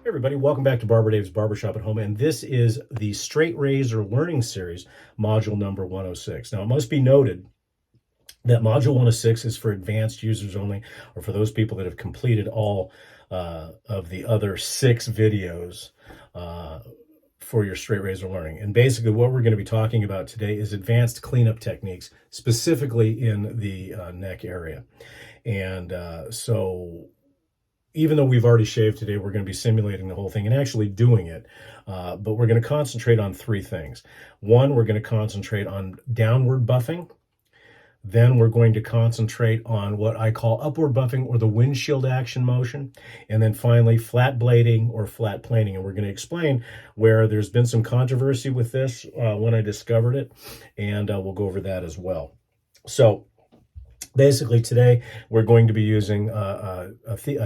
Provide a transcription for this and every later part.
Everybody, welcome back to Barber Dave's Barbershop at Home, and this is the Straight Razor Learning Series, module number 106. Now, it must be noted that module 106 is for advanced users only, or for those people that have completed all of the other 6 videos for your straight razor learning. And basically what we're going to be talking about today is advanced cleanup techniques, specifically in the neck area. And so even though we've already shaved today, we're going to be simulating the whole thing and actually doing it. But we're going to concentrate on 3 things. One, we're going to concentrate on downward buffing. Then we're going to concentrate on what I call upward buffing, or the windshield action motion. And then finally, flat blading or flat planing. And we're going to explain where there's been some controversy with this when I discovered it. And we'll go over that as well. So basically today we're going to be using a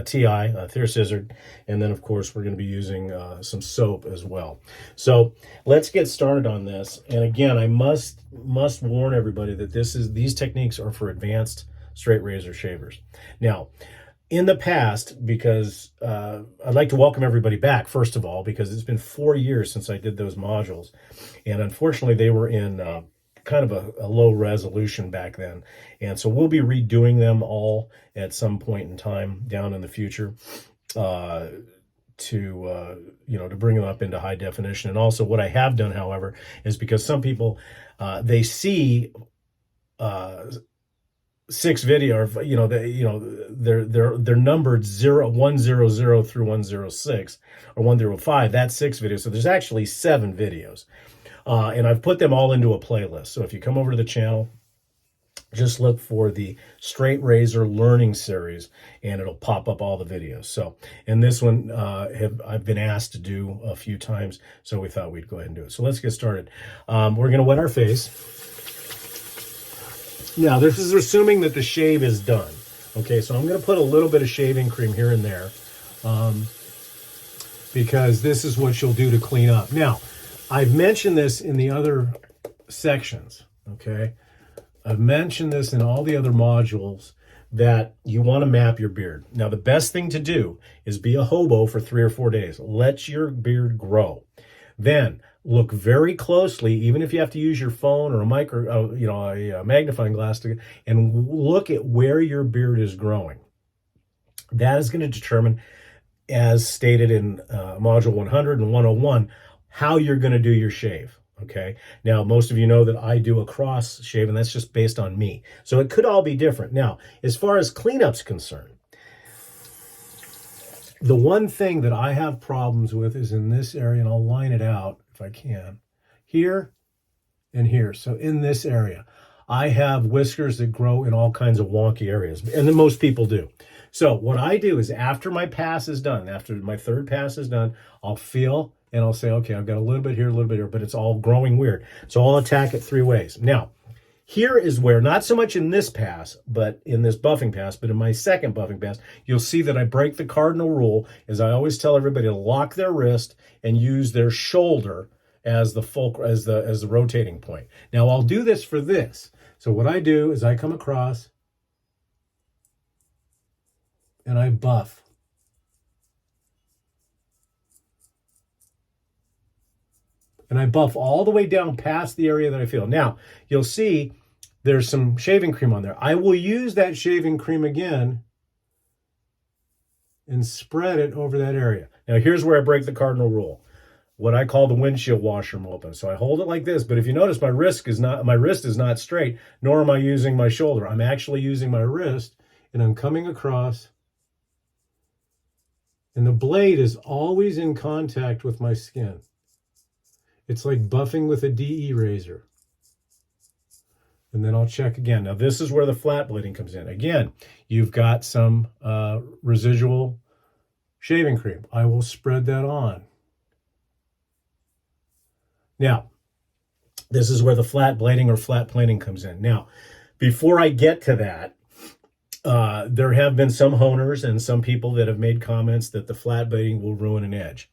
TI, a Thayer scissor, and then of course we're going to be using some soap as well. So let's get started on this. And again, I must warn everybody that these techniques are for advanced straight razor shavers. Now, in the past, because I'd like to welcome everybody back, first of all, because it's been 4 years since I did those modules, and unfortunately they were in kind of a low resolution back then. And so we'll be redoing them all at some point in time down in the future to bring them up into high definition. And also what I have done, however, is because some people, they see 6 video, they're numbered 100 through 106 or 105. That's 6 videos. So there's actually 7 videos. And I've put them all into a playlist. So if you come over to the channel, just look for the Straight Razor Learning Series, and it'll pop up all the videos. So, and this one I've been asked to do a few times, so we thought we'd go ahead and do it. So let's get started. We're going to wet our face. Now, this is assuming that the shave is done. Okay, so I'm going to put a little bit of shaving cream here and there because this is what you'll do to clean up. Now, I've mentioned this in the other sections, okay? I've mentioned this in all the other modules that you want to map your beard. Now, the best thing to do is be a hobo for 3 or 4 days. Let your beard grow. Then look very closely, even if you have to use your phone or a a magnifying glass and look at where your beard is growing. That is going to determine, as stated in module 100 and 101, how you're going to do your shave, okay? Now, most of you know that I do a cross shave, and that's just based on me. So it could all be different. Now, as far as cleanup's concerned, the one thing that I have problems with is in this area, and I'll line it out if I can, here and here. So in this area, I have whiskers that grow in all kinds of wonky areas, and then most people do. So what I do is after my pass is done, after my 3rd pass is done, I'll feel and I'll say, okay, I've got a little bit here, but it's all growing weird. So I'll attack it 3 ways. Now, here is where, not so much in this pass, but in this buffing pass, but in my second buffing pass, you'll see that I break the cardinal rule, as I always tell everybody to lock their wrist and use their shoulder as the the rotating point. Now, I'll do this for this. So what I do is I come across and I buff. And I buff all the way down past the area that I feel. Now, you'll see there's some shaving cream on there. I will use that shaving cream again and spread it over that area. Now, here's where I break the cardinal rule, what I call the windshield washer open. So I hold it like this, but if you notice, my wrist is not straight, nor am I using my shoulder. I'm actually using my wrist, and I'm coming across, and the blade is always in contact with my skin. It's like buffing with a DE razor. And then I'll check again. Now, this is where the flat blading comes in. Again, you've got some residual shaving cream. I will spread that on. Now, this is where the flat blading or flat planing comes in. Now, before I get to that, there have been some honers and some people that have made comments that the flat blading will ruin an edge.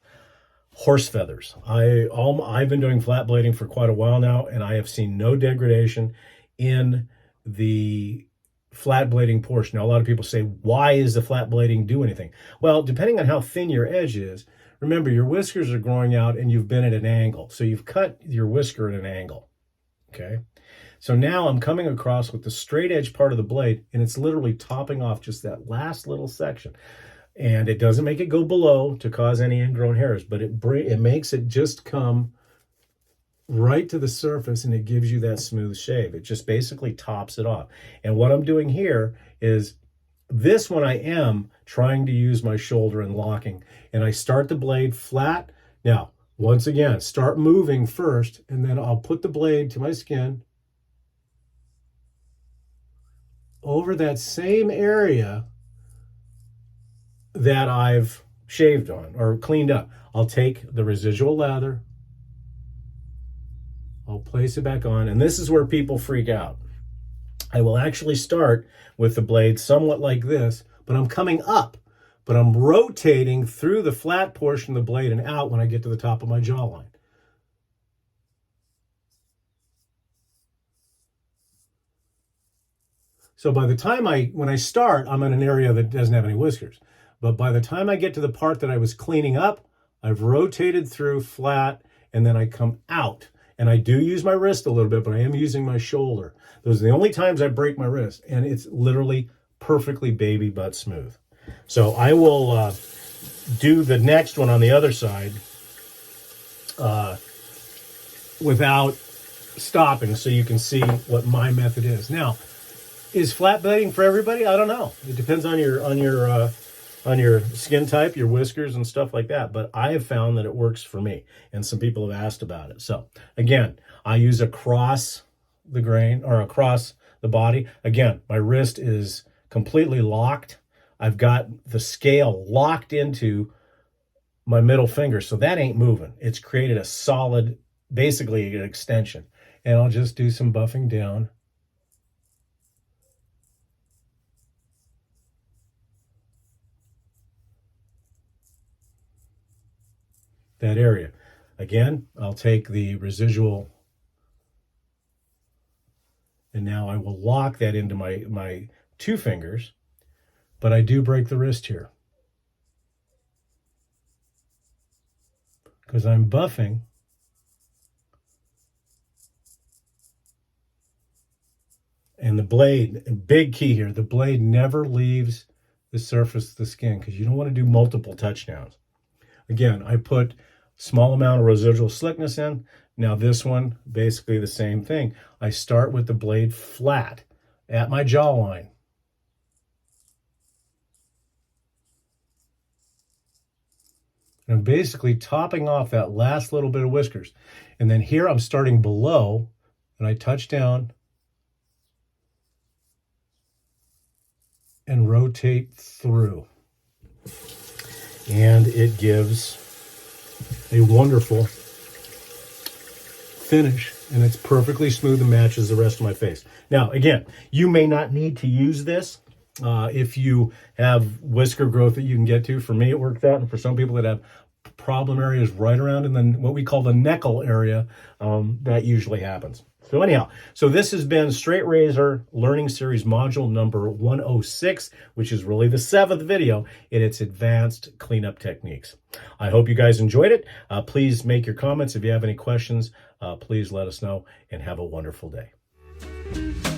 Horse feathers. I've been doing flat blading for quite a while now, and I have seen no degradation in the flat blading portion. Now, a lot of people say, why is the flat blading do anything? Well, depending on how thin your edge is, remember your whiskers are growing out and you've been at an angle. So you've cut your whisker at an angle, okay? So now I'm coming across with the straight edge part of the blade, and it's literally topping off just that last little section. And it doesn't make it go below to cause any ingrown hairs, but it makes it just come right to the surface, and it gives you that smooth shave. It just basically tops it off. And what I'm doing here is this one I am trying to use my shoulder and locking, and I start the blade flat. Now, once again, start moving first, and then I'll put the blade to my skin over that same area that I've shaved on or cleaned up. I'll take the residual lather, I'll place it back on, and this is where people freak out. I will actually start with the blade somewhat like this, but I'm coming up, but I'm rotating through the flat portion of the blade and out when I get to the top of my jawline. So by the time when I start, I'm in an area that doesn't have any whiskers. But by the time I get to the part that I was cleaning up, I've rotated through flat, and then I come out. And I do use my wrist a little bit, but I am using my shoulder. Those are the only times I break my wrist, and it's literally perfectly baby butt smooth. So I will do the next one on the other side without stopping, so you can see what my method is. Now, is flat blading for everybody? I don't know. It depends on your skin type, your whiskers and stuff like that. But I have found that it works for me, and some people have asked about it. So again, I use across the grain or across the body. Again, my wrist is completely locked. I've got the scale locked into my middle finger, so that ain't moving. It's created a solid, basically an extension. And I'll just do some buffing down. That area. Again, I'll take the residual, and now I will lock that into my two fingers, but I do break the wrist here because I'm buffing. And the blade, big key here, the blade never leaves the surface of the skin because you don't want to do multiple touchdowns. Again, I put small amount of residual slickness in. Now this one, basically the same thing. I start with the blade flat at my jawline. And I'm basically topping off that last little bit of whiskers. And then here I'm starting below, and I touch down and rotate through. And it gives a wonderful finish, and it's perfectly smooth and matches the rest of my face. Now, again, you may not need to use this if you have whisker growth that you can get to. For me, it worked out, and for some people that have problem areas right around in the what we call the neckle area, that usually happens. So anyhow, so this has been Straight Razor Learning Series module number 106, which is really the 7th video in its advanced cleanup techniques. I hope you guys enjoyed it. Please make your comments. If you have any questions, please let us know, and have a wonderful day.